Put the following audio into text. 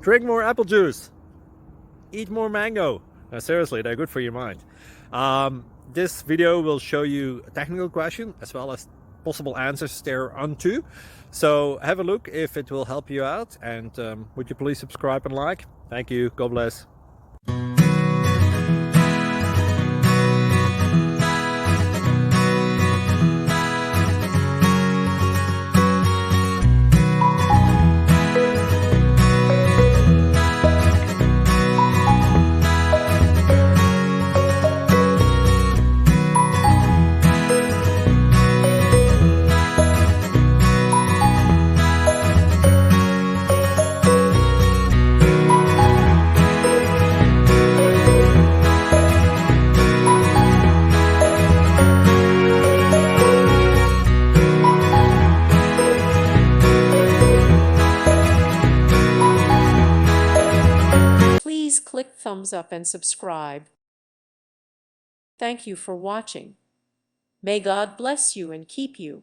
Drink more apple juice. Eat more mango. Seriously, they're good for your mind. This video will show you a technical question as well as possible answers thereunto. So have a look if it will help you out, and would you please subscribe and like? Thank you. God bless. Please click thumbs up and subscribe. Thank you for watching. May God bless you and keep you.